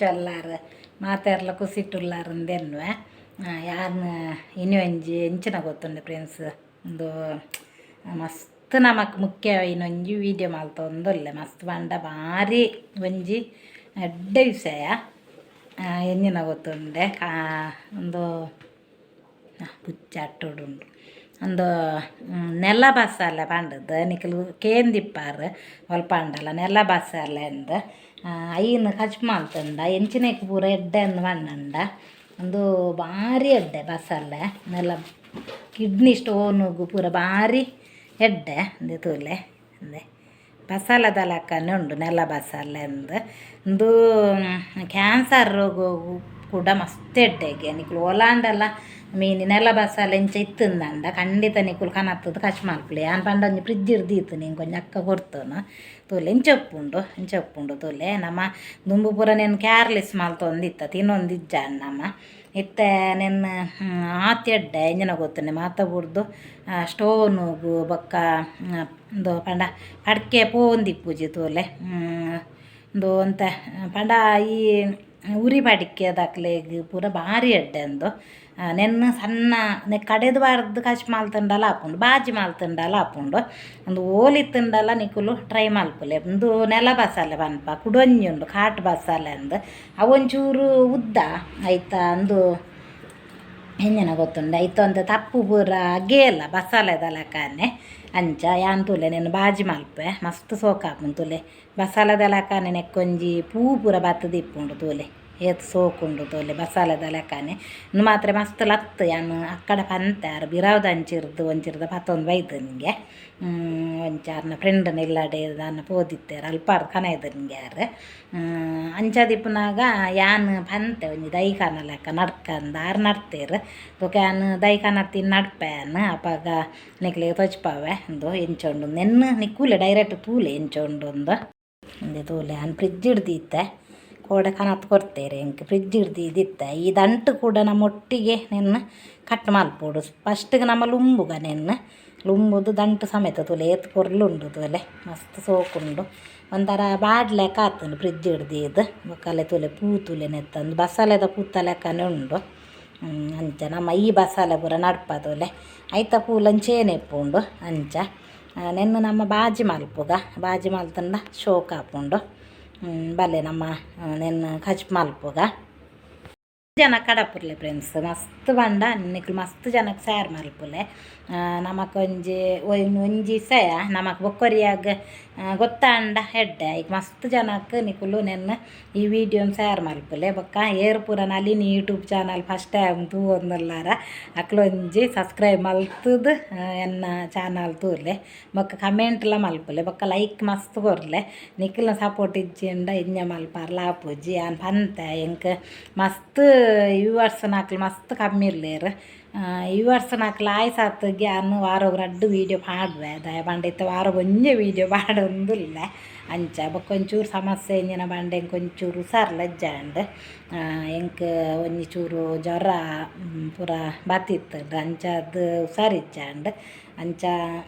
ಎಂಚೊಲ್ಲಾರು ಮಾತೆರ್ಲ ಕುಸಿಟ್ಟುಲ್ಲಾರಂದೆನ್ನುವೆ ಯಾನು ಇನ್ನು ಒಂಜಿ ಎಂಚಿನ ಗೊತ್ತುಂಡೆ ಫ್ರೆಂಡ್ಸ್ ಒಂದು ಮಸ್ತ್ ನಮಕ್ ಮುಖ್ಯ ಇನ್ನೊಂಜಿ ವೀಡಿಯೋ ಮಲ್ತೊಂದುಲ್ಲೆ ಮಸ್ತ್ ಪಂಡ ಭಾರಿ ಒಂಜಿ ಎಡ್ಡ ವಿಷಯ ಎಂಜಿನ ಗೊತ್ತುಂಡೆ ಒಂದು ಪುಚ್ಚಾಟ್ಟುಡುಂಡು ಒಂದು ನೆಲ ಬಸ್ಸಲ್ಲ ಪಂಡದು ನಿಖಲು ಕೇಂದಿಪ್ಪಾರು ಒಲ್ಪ ಪಂಡಲ್ಲ ನೆಲ ಬಸ್ಸಲ್ಲ ಎಂದು ಐನು ಖರ್ಚು ಮಾಡ್ತಂಡ ಎಂಚಿನಕ್ಕೆ ಪೂರ ಎಡ್ಡೆ ಅಂದು ಪಂಡಂಡ ಒಂದು ಭಾರಿ ಎಡ್ಡೆ ಬಸ್ಸಲ್ಲ ನೆಲ ಕಿಡ್ನಿ ಸ್ಟೋನುಗು ಪೂರ ಭಾರಿ ಎಡ್ಡೆ ಅಂದೆ ತೂಲೆ ಅಂದೆ ಬಸಲದ ಲೆಕ್ಕನೆ ಉಂಡು ನೆಲ ಬಸಲ್ಲ ಎಂದು ಒಂದು ಕ್ಯಾನ್ಸರ್ ರೋಗ ಕೂಡ ಮಸ್ತ್ ಎಡ್ಡೆಗೆ ನಿಖಲು ಓಲಾಂಡಲ್ಲ ಮೀನು ನೆಲ ಬಸಲ್ಲ ಎಂಚ ಇತ್ತಂದಂಡ ಖಂಡಿತ ನಿಖಲು ಕನತ್ತದು ಕಚ್ ಮಲ್ಪುಲಿ ನಾನು ಪಂಡ ಒಂಜಿ ಫ್ರಿಜ್ ಇರ್ದೀತು ನೀನು ಕೊಂಚ ಅಕ್ಕ ಕೊಡ್ತನು ತೋಲೆ ಎಂಚೊಪ್ಪುಂಡು ತೋಲೆ ನಮ್ಮ ದುಂಬು ಪೂರ ನೆನು ಕ್ಯಾರ್ಲೆಸ್ ಮಲ್ತೊಂದಿತ್ತ ತಿನ್ನೊಂದಿಜ್ಜ ನಮ್ಮ ಇತ್ತೆ ನೆನ್ನ ಆತಿ ಎಡ್ಡೆ ಎಂಜನ ಗೊತ್ತುಂಡೆ ಮಾತ ಬುಡ್ದು ಸ್ಟೋನುಗು ಬೊಕ್ಕ ಒಂದು ಪಂಡ ಪಡ್ಕೆ ಪೋಂದಿಪ್ಪುಜಿ ತೋಲೆ ಒಂದು ಅಂತ ಪಂಡ ಈ ಉರಿ ಪಡಿಕೆ ದಾಖಲೆಗ್ ಪೂರ ಭಾರಿ ಎಡ್ಡೆ ಅಂದು ನೆನ್ನ ಸಣ್ಣ ಕಡೆದು ಬಾರ್ದು ಕಚ್ ಮಾಲ್ತಂಡಲ್ಲ ಹಾಪುಂಡು ಬಾಜಿ ಮಾಲ್ತಂಡಲ್ಲ ಹಾಪುಂಡು ಒಂದು ಓಲಿತ್ತಂಡಲ್ಲ ನಿಕುಲು ಟ್ರೈ ಮಲ್ಪುಲೆ ಒಂದು ನೆಲ ಬಸಲೆ ಪನ್ಪ ಕುಡೊಂಜಿ ಉಂಡು ಕಾಟು ಬಸಲೆ ಅಂದು ಅವೊಂಚೂರು ಉದ್ದ ಆಯ್ತಾ ಅಂದು ಎಂಜನ ಗೊತ್ತುಂಡು ಐತ ಒಂದು ತಪ್ಪು ಪೂರ ಗೇಲ ಬಸಲೆದ ಲೆಕ್ಕನೆ ಅಂಚ ಯಾನ್ ತುಲೆ ನೆನು ಬಾಜಿ ಮಲ್ಪೆ ಮಸ್ತ್ ಸೋಕಾಪುಂಡು ತುಲೆ ಬಸಲೆದ ಲೆಕ್ಕನೆ ನೆಕ್ಕೊಂಜಿ ಪೂ ಪೂರ ಬತ್ತದಿಪ್ಪುಂಡು ತೂಲೆ ಏತ್ ಸೋಕುಂಡು ತೋಲೆ ಬಸಾಲದ ಲೆಕ್ಕನೆ ಇನ್ನು ಮಾತ್ರ ಮಸ್ತ್ ಲತ್ತು ಯಾನು ಅಕ್ಕಡ ಪಂತಾರು ಬಿರಾವ್ದು ಒಂಚಿರ್ದು ಪತ್ತೊಂದು ಬೈದು ನಿಂಗೆ ಒಂಚಾರ್ನ ಫ್ರೆಂಡನ್ನ ಇಲ್ಲಡೆ ನಾನು ಪೋದಿತ್ತೇರು ಅಲ್ಪಾರ್ದು ಕನೆಯ್ದು ನಿಂಗೆ ಯಾರು ಅಂಚದಿಪ್ಪನಾಗ ಯಾನು ಪಂತೆ ಒಂಜಿ ದೈಕಾನ ಲೆಕ್ಕ ನಡ್ಕಂದು ಆರು ನಡ್ತೇರು ತೋಕೆ ಯಾನು ದೈಕಾನ ತಿನ್ ನಡ್ಪೇನು ಅಪಾಗ ನಿಕ್ಲಿಗೆ ತೊಚ್ಪಾವೆ ಒಂದು ಎಂಚೊಂಡು ನೆನ್ನು ನಿಕ್ಕೂಲೆ ಡೈರೆಕ್ಟ್ ತೂಲೆ ಎಂಚೊಂಡು ಒಂದು ಒಂದೇ ತೂಲೆ ನಾನು ಫ್ರಿಜ್ ಹಿಡ್ದಿತ್ತೆ ಕೋಡೆ ಕನತ್ತು ಕೊಡ್ತೇರೆ ಎಂಕ್ ಫ್ರಿಜ್ ಹಿಡ್ದಿದ್ದಿತ್ತ ಈ ದಂಟು ಕೂಡ ನಮ್ಮ ಒಟ್ಟಿಗೆ ನೆನ್ನು ಕಟ್ ಮಲ್ಪೋಡು ಫಸ್ಟಿಗೆ ನಮ್ಮ ಲುಂಬುಗ ನೆನ್ನು ಲುಂಬುದು ದಂಟು ಸಮೇತ ತುಲೆ ಏತ್ ಪೊರ್ಲುಂಡು ತುಲೆ ಮಸ್ತ್ ಸೋಕುಂಡು ಒಂಥರ ಬಾಡ್ಲೆ ಕಾತುಂಡು ಫ್ರಿಜ್ ಹಿಡ್ದಿದ್ದು ಬೊಕ್ಕಲೆ ತುಲೆ ಪೂ ತುಲೆ ನೆತ್ತಂದು ಬಸಲೆದ ಪೂತ ಲೆಕ್ಕನೆ ಉಂಡು ಅಂಚ ನಮ್ಮ ಈ ಬಸಲೆ ಪೂರ ನಡ್ಪ ತುಲೆ ಐತ ಪೂಲಂಚೇನೆಪ್ಪುಂಡು ಅಂಚ ನೆನ್ನು ನಮ್ಮ ಬಾಜಿ ಮಲ್ತಂಡ ಶೋಕ್ ಹಾಪುಂಡು ಬಲ್ಲೆ ನಮ್ಮ ನೆನ್ನು ಖರ್ಚು ಮಲ್ಪುಗ ಜನ ಕಡಪುರ್ಲೆ ಫ್ರೆಂಡ್ಸ್ ಮಸ್ತ್ ಬಂಡ ನಿಕ್ಲು ಮಸ್ತ್ ಜನಕ್ಕೆ ಸ್ಯಾರ್ ಮಲ್ಪುಲೆ ನಮಕೊಂಜಿ ಒಂಜಿ ಸಯ ನಮಕ್ ಬೊಕ್ಕೊರಿಯಾಗ ಗೊತ್ತಾಂಡ ಹೆಡ್ಡೆ ಈಗ ಮಸ್ತ್ ಜನಕ್ಕೆ ನಿಕುಲು ನೆನ್ನ ಈ ವಿಡಿಯೋನ ಸ್ಯಾರ್ ಮಲ್ಪುಲೆ ಬೊಕ್ಕ ಏರು ಪೂರ ನಲಿನಿ ಯೂಟ್ಯೂಬ್ ಚಾನಲ್ ಫಸ್ಟ್ ಟೈಮ್ ತೂವೊಂದುಲ್ಲಾರ ಅಕ್ಲೊಂಜಿ ಸಬ್ಸ್ಕ್ರೈಬ್ ಮಲ್ತುದು ಎನ್ನ ಚಾನಲ್ ತೂರ್ಲೆ ಬೊಕ್ಕ ಕಮೆಂಟ್ಲ ಮಲ್ಪುಲೆ ಬೊಕ್ಕ ಲೈಕ್ ಮಸ್ತ್ ಕೊರ್ಲೆ ನಿಖಿಲ್ನ ಸಪೋರ್ಟ್ ಇಜ್ಜಿಂಡ ಇಂಜ ಮಲ್ಪಾರ್ಲ ಆಪುಜಿ ಯಾನ್ ಪಂತೆ ಎಂಕ್ ಮಸ್ತ್ ವ್ಯೂವರ್ಸ್ ನಾಕ್ಲು ಮಸ್ತ್ ಕಮ್ಮಿ ಇರ್ಲೇರು ವ್ಯೂವರ್ಸ್ ನಾಕ್ಲು ಆಯ್ಸಾತ್ಗೆ ಅನ್ನು ವಾರೋಗ ರಡ್ಡು ವೀಡಿಯೋ ಪಾಡ್ವೆ ದಯ ಬಂಡೈತ ವಾರ ಒಂಜೆ ವೀಡಿಯೋ ಪಾಡೊಂದುಲ್ಲ ಅಂಚ ಬೊಕ್ಕೊಂಚೂರು ಸಮಸ್ಯೆ ಎಂಜಿನ ಬಂಡೆ ಎಂಕೊಂಚೂರು ಹುಷಾರ್ಲಜ್ಜಾಂಡ್ ಎಂಕ್ ಒಂಜಿ ಚೂರು ಜ್ವರ ಪೂರ ಬತ್ತಿತ್ತುಂಡು ಅಂಚ ಅದು ಹುಷಾರಿಜ್ಜಾಂಡ್ ಅಂಚ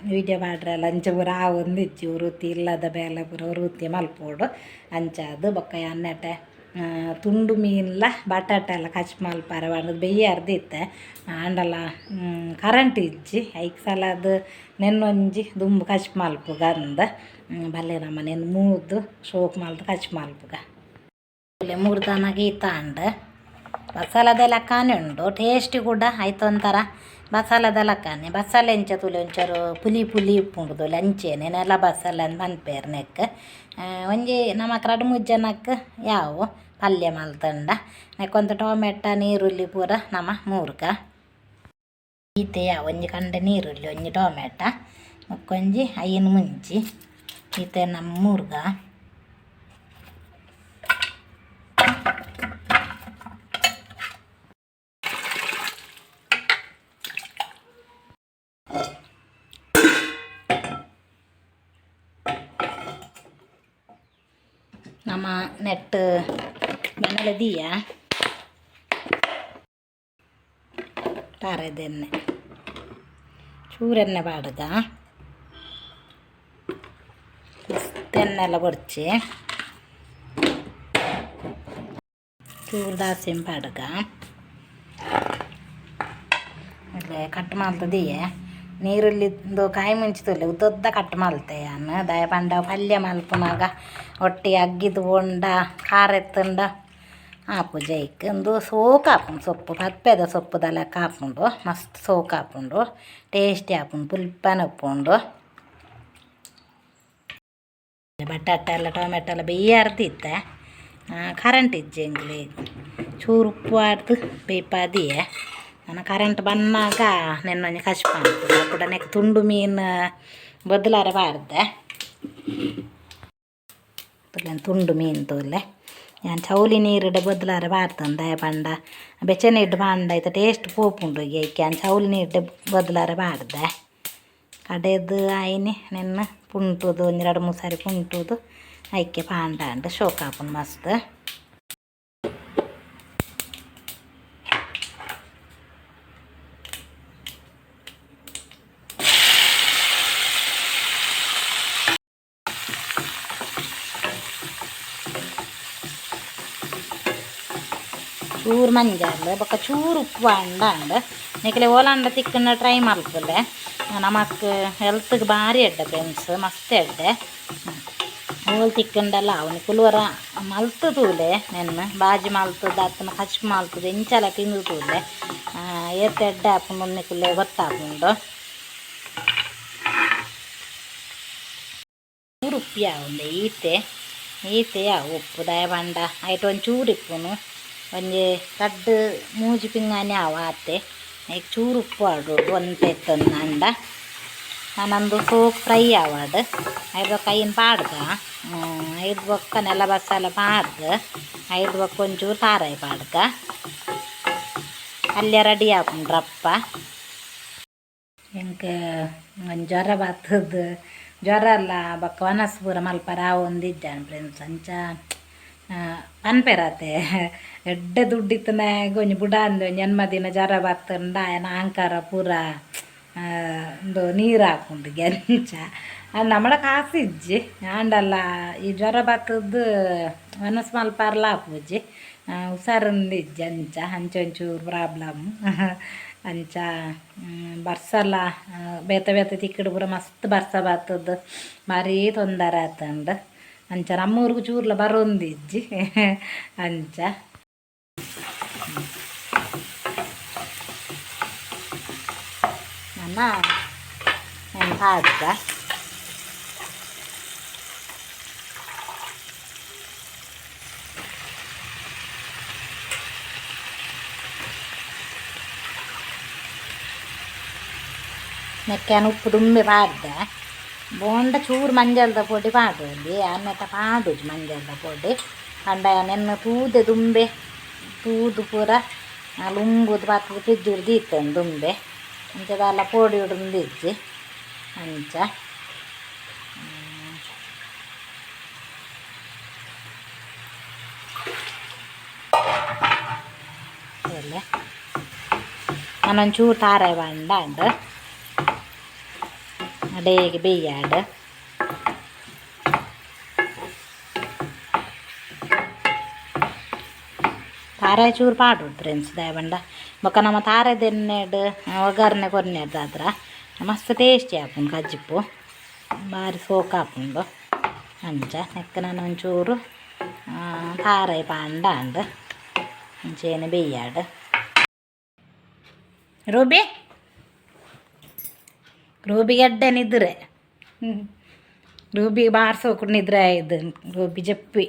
ವೀಡಿಯೋ ಮಾಡ್ರಲ್ಲ ಅಂಚ ಪೂರ ಒಂದಿಜ್ಜಿ ವೃತ್ತಿ ಇಲ್ಲದ ಬೇಲೆ ಪೂರ ವೃತ್ತಿ ಮಲ್ಪೋಡು ಅಂಚ ಅದು ಬೊಕ್ಕ ಅನ್ನಟೆ ತುಂಡು ಮೀನ್ಲ ಬಟಾಟೆ ಎಲ್ಲ ಕಚ್ ಮಲ್ಪಾರ ಬಂಡದು ಬೆಯ್ಯ ಅರ್ದಿತ್ತೆ ಆಂಡಲ ಕರೆಂಟ್ ಇಜ್ಜಿ ಐಕ್ ಸಲ ಅದು ನೆನ್ನೊಂಜಿ ದುಂಬು ಕಚ್ ಮಲ್ಪುಗ ಅಂದ ಬಲ್ಲೆ ನಮ್ಮ ನೆನ್ನು ಮೂದು ಶೋಕ್ ಮಲ್ದು ಕಚ್ ಮಲ್ಪುಗ ಮೂರು ದನ ಗೀತಾಂಡ್ ಬಸಲದ ಲೆಕ್ಕನೆ ಉಂಡು ಟೇಸ್ಟ್ ಕೂಡ ಆಯ್ತು ಒಂಥರ ಬಸಲದ ಲೆಕ್ಕನೆ ಬಸಲೆ ಎಂಚ ತುಲೆ ಒಂಚೂರು ಪುಲಿ ಉಪ್ಪುಂಡು ತುಲೆ ಅಂಚೆನೆ ನೆಲ ಬಸಲೆ ಅಂತ ಬಂದ್ಪೇರು ನೆಕ್ ಒಂಜಿ ನಮಕ್ 2-3 ಜನಕ್ಕೆ ಯಾವು ಪಲ್ಯ ಮಲ್ತಂಡ ನೆಕ್ಕೊಂದು ಟೊಮೆಟೊ ನೀರುಳ್ಳಿ ಪೂರ ನಮ್ಮ ಮೂರ್ಕ ಈತೆಯ ಒಂಜಿ ಕಂಡೆ ನೀರುಳ್ಳಿ ಒಂಜಿ ಟೊಮೆಟೊ ಮೊಕ್ಕೊಂಜಿ ಐನು ಮುಂಚಿ ಈತೆ ನಮ್ಮ ಮೂರ್ಗ ನಮ್ಮ ನೆಟ್ ಮನೇಲೆ ದಿಯ ತಾರದೆಣ್ಣೆ ಚೂರೆಣ್ಣೆ ಬಾಡುಗ ಮಸ್ತ್ ಎಣ್ಣೆ ಎಲ್ಲ ಕೊಡ್ಚಿ ಚೂರು ದಾಸಿನ ಪಾಡ್ಗ ಅಲ್ಲೇ ಕಟ್ ಮಾಡ್ತದೀಯೆ ನೀರುಳ್ಳಿಂದು ಕಾಯಿ ಮುಂಚಿತಲ್ಲ ಉದ್ದ ಕಟ್ ಮಾಡ್ತೆ ನಾನು ದಯ ಪಂಡ ಪಲ್ಯ ಮಲ್ಪನಾಗ ಒಟ್ಟಿಗೆ ಅಗ್ಗಿದು ಬೊಂಡ ಖಾರ ಎತ್ತಂಡ ಹಾಪು ಜೈಕೊಂದು ಸೋಕು ಹಾಪುಂಡು ಸೊಪ್ಪು ಪಪ್ಪೆದ ಸೊಪ್ಪುದೆಲ್ಲ ಹಾಪುಂಡು ಮಸ್ತ್ ಸೋಕು ಹಾಪುಂಡು ಟೇಸ್ಟಿ ಹಾಪುಂಡು ಪುಲ್ಪನ ಉಪ್ಪುಂಡು ಬಟಾಟೆ ಎಲ್ಲ ಟೊಮೆಟೊ ಎಲ್ಲ ಬೇಯ್ಯಾರ್ದಿತ್ತೆ ಕರೆಂಟ್ ಇಜ್ಜೆಂಗ್ಲಿ ಚೂರು ಉಪ್ಪು ಆಡ್ದು ಬೇಯ್ಪಾದಿಯೇ ನಾನು ಕರೆಂಟ್ ಬಂದಾಗ ನೆನ್ನೊಂದು ಕಷ್ಟ ಮಾಡ್ತದೆ ಕೂಡ ನೆಕ್ ತುಂಡು ಮೀನು ಬದಲಾರ ಬಾರ್ದೆ ತುಂಡು ಮೀನು ತೋಲೆ ഞാൻ ചൗലി നീരിടെ ബദലാറ് വാർത്തണ്ട പണ്ട ಬೆಚ್ಚನಿಟ್ಟು ಬಾಂಡ ಆಯ್ತು ಟೇಸ್ಟ್ ಪೋಪುಂಡು ಏಕೆ ಚೌಲಿ ನೀರಿಡೆ ಬದಲಾರೆ ಬಾಡ್ದೆ ಕಡೆದು ಆಯ್ನಿ ನೆನ್ನ ಪುಂಟುದು ಒಂದು 2-3 ಸಾರಿ ಪುಂಟುದು ಐಕೆ ಪಾಂಡ ಅಂಡು ಶೋಕ್ ಹಾಪುಂಡು ಮಸ್ತ್ ಚೂರು ಮಂಜಾಲ ಬೊಕ್ಕ ಚೂರು ಉಪ್ಪು ಬಾಂಡ ನಿಕ್ಲೆ ಓಲಾಂಡ ತಿಕ್ಕಂಡ ಟ್ರೈ ಮಲ್ಪಲೆ ನಮಕ್ ಹೆಲ್ತ್ಗೆ ಭಾರಿ ಎಡ್ಡೆ ಫ್ರೆಂಡ್ಸ್ ಮಸ್ತ್ ಎಡ್ಡೆ ಓಲ್ ತಿಕ್ಕಂಡಲ್ಲ ಅವನು ಕುಲುವರ ಮಲ್ತು ತೂಲೆ ನೆನ್ನ ಬಾಜಿ ಮಲ್ತದ ಅತ್ತನ ಕಚ್ ಮಲ್ತದ ಎಂಚಲ ತಿಂದು ತೂಲೆ ಏತ್ ಎಡ್ಡೆ ಹಾಪುಂಡು ನಿಕ್ಲೆ ಗೊತ್ತಾಪುಂಡು ಚೂರು ಉಪ್ಪು ಯಾವುಂಡೆ ಈತೆ ಯಾವ ಉಪ್ಪು ದಯ ಬಂಡ ಆಯ್ತು ಒಂದು ಚೂರು ಇಪ್ಪುನು ಒಂಜಿ ಕಡ್ಡು ಮೂಜಿ ಪಿಂಗಾನಿ ಅವ ಆತೆ ಈಗ ಚೂರು ಉಪ್ಪು ಆಡು ಒಂತೆ ಎತ್ತಂದು ಅಂಡ ನಾನೊಂದು ಸೋಪ್ ಫ್ರೈ ಆವಾಡು ಐದು ಕೈನ ಪಾಡ್ಗ ಐದು ಬೊಕ್ಕ ನೆಲ ಬಸ್ಸಾಲ ಪಾಡ್ದು ಐದು ಬೊಕ್ಕ ಒಂಚೂರು ತಾರಾಯಿ ಪಾಡ್ಗ ಅಲ್ಲೇ ರೆಡಿ ಆಪುಂಡ್ರಪ್ಪ ಎಂಕ ಒಂದು ಜ್ವರ ಬರ್ತದ ಜ್ವರ ಅಲ್ಲ ಬೊಕ್ಕ ವನಸ್ ಪೂರ ಮಲ್ಪರ ಒಂದಿದ್ದಾನೆ ಫ್ರೆಂಡ್ಸ್ ಅಂಚ ಅನ್ಪೆರತೆ ಎಡ್ಡೆ ದುಡ್ಡಿತ್ತನಾಗ ಒಂಜಿ ಬುಡ ಅಂದು ಒಂಜಿ ಜನ್ಮದಿನ ಜ್ವರ ಬರ್ತಂಡ ಆಯನ ಅಹಂಕಾರ ಪೂರ ಒಂದು ನೀರು ಹಾಕೊಂಡು ಗೆಂಚ ನಮ್ಮಡ ಕಾಸು ಇಜ್ಜಿ ಆಂಡಲ್ಲ ಈ ಜ್ವರ ಬರ್ತದ್ದು ಮನಸ್ಸು ಮಲ್ಪಾರ್ಲ ಹಾಪುಜ್ಜಿ ಹುಷಾರಿಂದ ಇಜ್ಜಿ ಒಂಚೂರು ಪ್ರಾಬ್ಲಮ್ ಅಂಚ ಬರ್ಸಲ್ಲ ಬೇತ ತಿಕ್ಕಡು ಪೂರ ಮಸ್ತ್ ಬರ್ಸ ಬರ್ತದ್ದು ಭಾರಿ ತೊಂದರೆ ಆತಂಡು ಅಂಚ ನಮ್ಮೂರಿಗೂ ಚೂರ್ಲ ಬರೊಂದಿಜ್ಜಿ ಅಂಚ ನನ್ನ ಹಾಡ್ದ ಮೆಕ್ಕಾನ ಉಪ್ಪು ತುಂಬಿ ಪಾಡ್ದೆ ಬೋಂಡ ಚೂರು ಮಂಜಲ್ದ ಪೊಡಿ ಪಾಡುವಲ್ಲಿ ಅನ್ನೆಟ ಪಾಡುಜಿ ಮಂಜಲ್ದ ಪೊಡಿ ಅಂಡ ನೆನ್ನ ತೂದೆ ದುಂಬೆ ತೂದು ಪೂರ ಲುಂಗುದು ಪಾತ್ರದ ಫ್ರಿಜ್ಜುಡು ದೀತಂದು ದುಂಬೆ ಅಂಚದಲ್ಲ ಪೊಡಿ ಉಡುಂದು ಇಜ್ಜಿ ಅಂಚ ನಾನೊಂಚೂರು ತಾರಾಯಿ ಬಾಂಡ ಅಂಡು ಅಡೇಗೆ ಬೇಯ್ಯಾಡು ತಾರಾಯಿ ಚೂರು ಪಾಡು ಫ್ರೆಂಡ್ಸ್ ದಯಬಂಡ ಬೊಕ್ಕ ನಮ್ಮ ತಾರದೆನ್ನೆಡು ಒಗ್ಗರಣೆ ಕೊರ್ನೆಡ್ದಾದ್ರ ಮಸ್ತ್ ಟೇಸ್ಟಿ ಆಪುಂಡು ಕಜ್ಜಿಪ್ಪು ಭಾರಿ ಸೋಕು ಹಾಪುಂಡು ಅಂಚ ನೆಕ್ಕ ನಾನು ಒಂಚೂರು ತಾರಾಯಿ ಪಾಂಡ ಅಂಡು ಅಂಚೇನು ಬೇಯ್ಯಾಡು ರೂಬಿಗೆ ಎಡ್ಡೆ ನಿದ್ರೆ ರೂಬಿಗೆ ಬಾರ್ಸೋಕು ನಿದ್ರೆ ಆಯ್ದು ರೂಬಿ ಜಪ್ಪಿ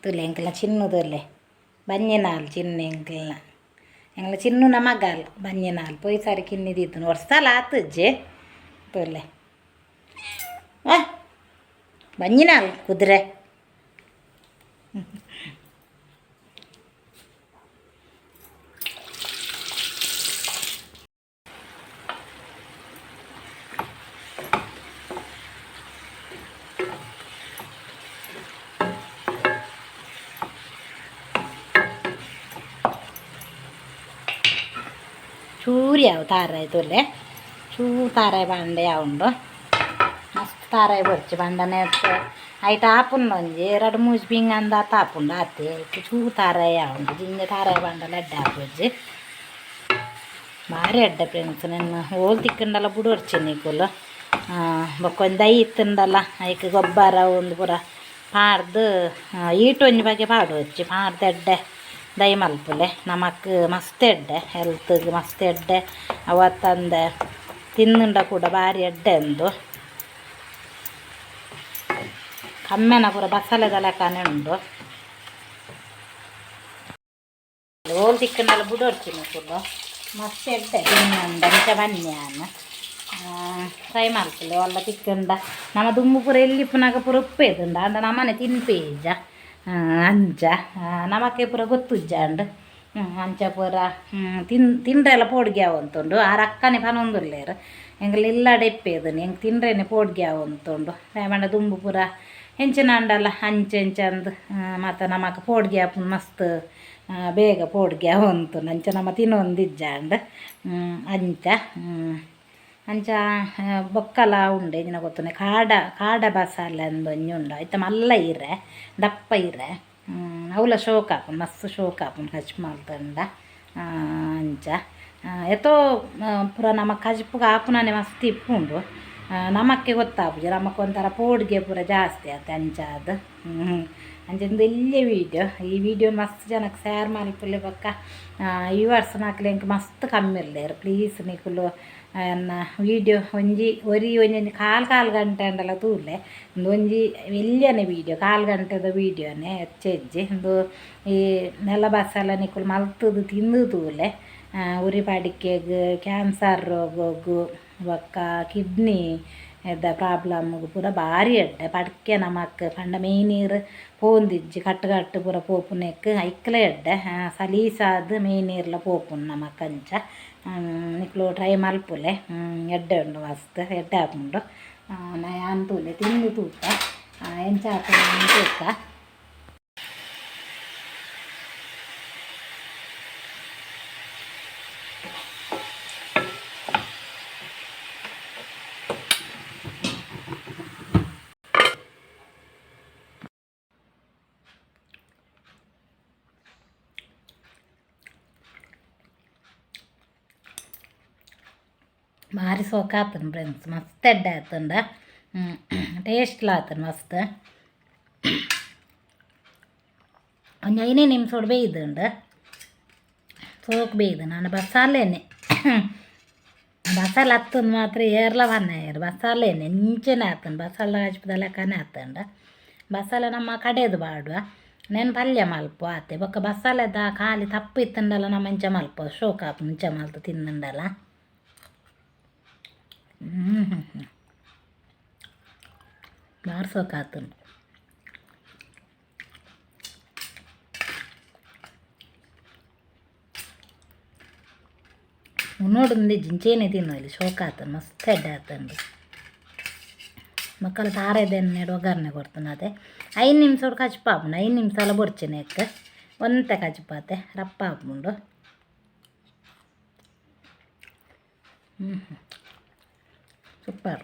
ತುಲೆ ಎಂಕಲ್ನ ಚಿನ್ನದಲ್ಲೇ ಬಂಜೆನಾಲ್ ಚಿನ್ನ ಎಂಕಲ್ನ ಚಿನ್ನನ ಮಗಾಲ್ ಬಂಜೆನಾಲ್ ಪೊಯ್ ಸಾರಿ ಕಿನ್ನಿದಿತ್ತು ವರ್ಷಲ ಆತಜ್ಜೆ ತುಲೆ ಬಂಜಿನಾಲ್ ಕುದುರೆ ಚೂರಿ ಯಾವ ತಾರಾಯ್ತುಲ್ಲೆ ಚೂ ತಾರಾಯಿ ಬಾಂಡೆ ಉಂಡು ಮಸ್ತ್ ತಾರಾಯಿ ಬರ್ಚಿ ಬಂಡನೆ ಐಟ್ ಆಪುಂಡು ಒಂಜಿ 2-3 ಪಿಂಗ್ ಅಂದ ತಾಪುಂಡು ಆತೆ ಚೂ ತಾರಾಯಿ ಉಂಡು ಜಿಂಜ ತಾರಾಯಿ ಬಾಂಡಲ ಎಡ್ಡೆ ಹಾಪುಜಿ ಭಾರಿ ಎಡ್ಡೆ ಫ್ರೆಂಡ್ಸ್ ನಾನು ಹೋಲ್ ತಿಕ್ಕಂಡಲ್ಲ ಬುಡೋರ್ಚಿ ನೀಕುಲು ಬೊಕ್ಕೊಂದು ದೈ ಇತ್ತುಂಡಲ್ಲ ಐಕ್ ಗೊಬ್ಬರ ಒಂದು ಪೂರ ಪಾಡ್ದು ಈಟೊಂಜಿ ಬಗ್ಗೆ ಪಾಡು వచ్చి ಪಾಡ್ದು ಎಡ್ಡೆ ದೈ ಮಲ್ಪುಲೆ ನಮಕ್ ಮಸ್ತ್ ಎಡ್ಡೆ ಹೆಲ್ತ್ಗೆ ಮಸ್ತ್ ಎಡ್ಡೆ ಅವತ್ತಂದೆ ತಿನ್ನುಂಡ ಕೂಡ ಭಾರಿ ಎಡ್ಡೆ ಅಂದು ಕಮ್ಮೆನ ಪೂರ ಬಸಳೆದ ಲೆಕ್ಕನೆ ಉಂಡು ಹೋಲ್ ತಿಕ್ಕಂಡಲ್ಲ ಬುಡೋರ್ಚಿನ ಕೂಡ ಮಸ್ತ್ ಎಡ್ಡೆ ತಿನ್ನುಂಡ ಇಂಚ ಬನ್ಯಾನ ಫ್ರೈ ಮಾಡ್ತಿಲ್ಲ ಒಲ್ಲ ತಿಕ್ಕಂಡ ನಮ್ಮ ದುಮ್ಮು ಪೂರ ಎಲ್ಲಿ ಪುನಗ ಪೂರ ಉಪ್ಪೇದುಂಡ ಅಂಡ ನಮ್ಮನೆ ತಿನ್ಪೇಜ ಅಂಚ ನಮಕ್ಕೆ ಪೂರ ಗೊತ್ತುಜ್ಜ ಅಂಡ್ ಅಂಚ ಪೂರ ತಿಂಡ್ರೆಲ್ಲ ಪೋಡ್ಗೆ ಅವಂತುಂಡು ಆ ರಕ್ಕನೆ ಪನೊಂದುಲ್ಲೇರು ಎಂಗಲ್ ಇಲ್ಲಾಡೆ ಇಪ್ಪೇದನು ಹೆಂಗೆ ತಿಂಡ್ರೇನೆ ಪೋಡ್ಗೆ ಅವಂತುಂಡು ಮಂಡ ದುಂಬು ಪೂರ ಹೆಂಚಿನ ಅಂಡಲ್ಲ ಅಂಚೆಂಚಂದು ಮತ್ತು ನಮಕ್ಕೆ ಪೋಡ್ಗೆ ಆಪುಂಡು ಮಸ್ತ್ ಬೇಗ ಪೋಡ್ಗೆ ಅವಂತು ಅಂಚ ನಮ್ಮ ತಿನ್ನೊಂದಿಜ್ಜ ಅಂಡ್ ಅಂಚ ಅಂಚ ಬೊಕ್ಕಲ ಉಂಡೆ ಇನ್ನ ಗೊತ್ತುನೆ ಕಾಡ ಬಸಾಲೆ ಅಂದೊಂಜಿ ಉಂಡು ಐತ ಮಲ್ಲ ಇರೆ ದಪ್ಪ ಇರೆ ಅವಲ ಶೋಕ್ ಆಪುಂಡು ಮಸ್ತ್ ಶೋಕ್ ಆಪುಂಡು ಹಚ್ ಮಲ್ತಂಡ ಅಂಚ ಎತ್ತೋ ಪೂರ ನಮಕ್ ಕಜ್ಪುಗ ಆಪುನನೆ ಮಸ್ತ್ ಇಪ್ಪುಂಡು ನಮಕ್ಕೆ ಗೊತ್ತಾಪುಜಿ ನಮಕ್ ಒಂಥರ ಪೋಡ್ಗೆ ಪೂರ ಜಾಸ್ತಿ ಆತ ಅಂಚ ಅದು ಅಂಚಂದು ಇಲ್ಲೇ ಈ ವಿಡಿಯೋ ಮಸ್ತ್ ಜನಕ್ಕೆ ಶೇರ್ ಮಲ್ಪುಲೆ ಬೊಕ್ಕ ವ್ಯೂವರ್ಸ್ ನಾಕ್ಲೆ ಎಂಕ್ ಮಸ್ತ್ ಕಮ್ಮಿ ಇರ್ಲೇರು ಪ್ಲೀಸ್ ನಿಕುಲು ವಿಡಿಯೋ ಒಂಜಿ ಕಾಲು ಗಂಟೆ ಅಂಡಲ್ಲ ತೂಲೆ ಒಂಜಿ ಎಲ್ಲಿಯನೆ ವಿಡಿಯೋ 1/4 ಗಂಟೆದ ವಿಡಿಯೋನೆ ಹೆಚ್ಚೆಜ್ಜಿ ಒಂದು ಈ ನೆಲ ಬಸಲ ನಿಕುಲು ಮಲ್ತದು ತಿಂದು ತೂಲೆ ಉರಿ ಪಾಡಿಕೆಗ್ ಕ್ಯಾನ್ಸರ್ ರೋಗಗು ಬೊಕ್ಕ ಕಿಡ್ನಿ ಎಡ್ಡ ಪ್ರಾಬ್ಲಮ್ಗು ಪೂರ ಭಾರಿ ಎಡ್ಡೆ ಪಡ್ಕೆ ನಮಕ್ ಪಂಡ ಮೇನೀರು ಪೋಂದಿಜ್ಜಿ ಕಟ್ಟು ಪೂರ ಪೋಪುನೆಕ್ ಐಕ್ಲೆ ಎಡ್ಡೆ ಸಲೀಸಾದ್ ಮೇನೀರ್ಲ ಪೋಪುಂಡು ನಮಕ್ ಅಂಚ ನಿಕ್ಲು ಟ್ರೈ ಮಲ್ಪುಲೆ ಎಡ್ಡೆ ಉಂಡು ಮಸ್ತ್ ಎಡ್ಡೆ ಆಪುಂಡು ನಾನು ತೂಲೆ ತಿಂದು ತೂಕ ಎಂಚ ಆಪುಂಡು ತೂಕ ಭಾರಿ ಸೋಕ ಆತನು ಫ್ರೆಂಡ್ಸ್ ಮಸ್ತ್ ಎಡ್ಡೆ ಆತಂಡ ಟೇಸ್ಟ್ಲ ಆತನು ಮಸ್ತ್ ಒಂದು 5 ನಿಮಿಷ ಬೇಯ್ದುಂಡು ಸೋಕ್ ಬೇಯ್ದು ನಾನು ಬಸಾಲೇನೆ ಬಸಾಲೆ ಹತ್ತಂದು ಮಾತ್ರ ಏರ್ಲ ಬನ್ನಾಯರು ಬಸಾಲೇನೆ ಇಂಚೆನೆ ಆತನು ಬಸಾಲ ಹಚ್ಪದ ಲೆಕ್ಕನೆ ಆತಂಡ ಬಸಾಲೆ ನಮ್ಮ ಕಡೆದು ಬಾಡುವ ನೆನ್ ಪಲ್ಯ ಮಲ್ಪ ಆತೆ ಬೊಕ್ಕ ಬಸಾಲೆದ ಖಾಲಿ ತಪ್ಪು ಇತ್ತಂಡಲ್ಲ ನಮ್ಮ ಇಂಚ ಮಲ್ಪ ಶೋಕ ಆಪು ಇಂಚ ಮಲ್ತು ತಿಂದಂಡಲ್ಲ ಭಾರಿ ಸೋಕ ಆತನು ನೋಡೊಂದು ಜಿಂಚೇನೆ ತಿನ್ನೋಲಿ ಶೋಕ ಆತನು ಮಸ್ತ್ ಎಡ್ಡೆ ಆತಂಡು ಮಕ್ಕಳು ತಾರೆದೆನ್ನೆಡು ಒಗ್ಗರಣೆ ಕೊಡ್ತಾನೆ ಅದೇ 5 ನಿಮಿಷ ಕಚ್ಪಾಪುಂಡು 5 ನಿಮಿಷ ಎಲ್ಲ ಬೊರ್ಚಿನೆಕ್ ಒಂತೆ ಕಚ್ಪಾತೆ ರಪ್ಪ ಆಪುಂಡು ಸೂಪರ್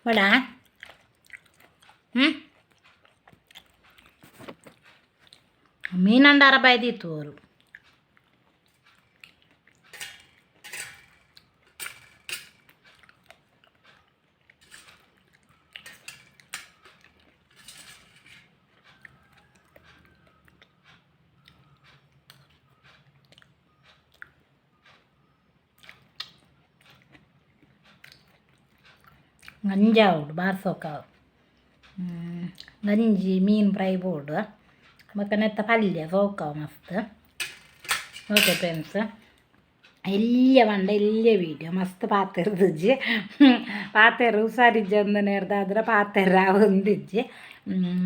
ವಡ ಮೀನಂಡಾರ ಬೈದಿತ್ತು ಅವರು ಗಂಜಾ ಉಡು ಬಾರ್ಸೋಕ ಗಂಜಿ ಮೀನು ಫ್ರೈ ಬೋಡು ಮತ್ತು ನೆತ್ತ ಪಲ್ಯ ಸೋಕಾವ ಮಸ್ತ್ ಓಕೆ ಫ್ರೆಂಡ್ಸ್ ಎಲ್ಲಿಯ ಬಂಡ ಇಲ್ಲಿಯ ವೀಡಿಯೋ ಮಸ್ತ್ ಪಾತೆರ್ದಿಜ್ಜಿ ಪಾತೆರ ಹುಷಾರಿಜ್ಜಿ ಒಂದು ನೆರ್ದಾದ್ರೆ ಪಾತೆರ ಒಂದಿಜ್ಜಿ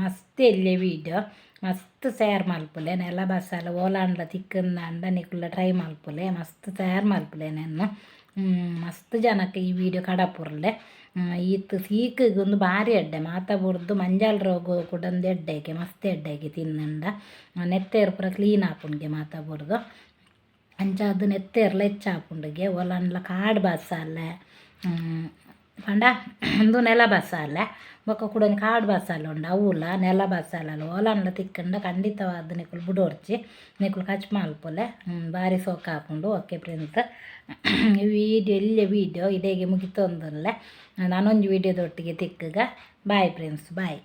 ಮಸ್ತ್ ಎಲ್ಲಿಯ ವೀಡಿಯೋ ಮಸ್ತ್ ತಯಾರು ಮಲ್ಪುಲೆ ನೆಲ ಬಸ್ಸಾಲ ಓಲಾಂಡ್ಲ ತಿಕ್ಕಂದ ನಿಕ್ಕುಲ್ಲ ಟ್ರೈ ಮಲ್ಪುಲೆ ಮಸ್ತ್ ತಯಾರು ಮಲ್ಪುಲೆ ನಾನು ಮಸ್ತ್ ಜನಕ್ಕೆ ಈ ವಿಡಿಯೋ ಕಡಪುರ್ಲೆ ಈತ್ ಸೀಕಿಗೆ ಒಂದು ಭಾರಿ ಎಡ್ಡೆ ಮಾತಾಬುರ್ದು ಮಂಜಾಲ್ ರೋಗ ಕೂಡ ಒಂದು ಎಡ್ಡೆಗೆ ಮಸ್ತ್ ಎಡ್ಡೆಗೆ ತಿನ್ನಂಡ ನೆತ್ತೇರು ಪೂರ ಕ್ಲೀನ್ ಆಪುಂಡ್ಗೆ ಮಾತಾಬುರ್ದು ಅಂಚ ಅದು ನೆತ್ತೇರ್ಲ ಹೆಚ್ಚಾಪುಂಡಿಗೆ ಒಲಂಡ್ಲ ಕಾಡು ಬಸ್ಸಾಲೆ ಪಂಡ ಒಂದು ನೆಲ ಬಸ್ಸಾಲೆ ಬೊಕ್ಕ ಕೂಡ ಒಂದು ಕಾಡು ಬಸ್ಸಾಲೆ ಉಂಡು ಅವಲ್ಲ ನೆಲ ಬಸ್ಸಾಲಲ್ಲ ಓಲಂಡ್ಲ ತಿಕ್ಕಂಡ ಖಂಡಿತವಾದ ನಿಕ್ಕುಲು ಬುಡೋರ್ಚಿ ನಿಕ್ಕುಲು ಕಚ್ ಮಲ್ಪೊಲೆ ಭಾರಿ ಸೊಕ್ಕ ಹಾಕೊಂಡು ಓಕೆ ಫ್ರೆಂಡ್ಸ್ ವಿಡಿಯೋ ಇದೇಗೆ ಮುಗಿತೊಂದಲ್ಲೇ ನಾನೊಂದು ವಿಡಿಯೋದೊಟ್ಟಿಗೆ ತಿಕ್ಕಗ ಬಾಯ್ ಫ್ರೆಂಡ್ಸ್ ಬಾಯ್.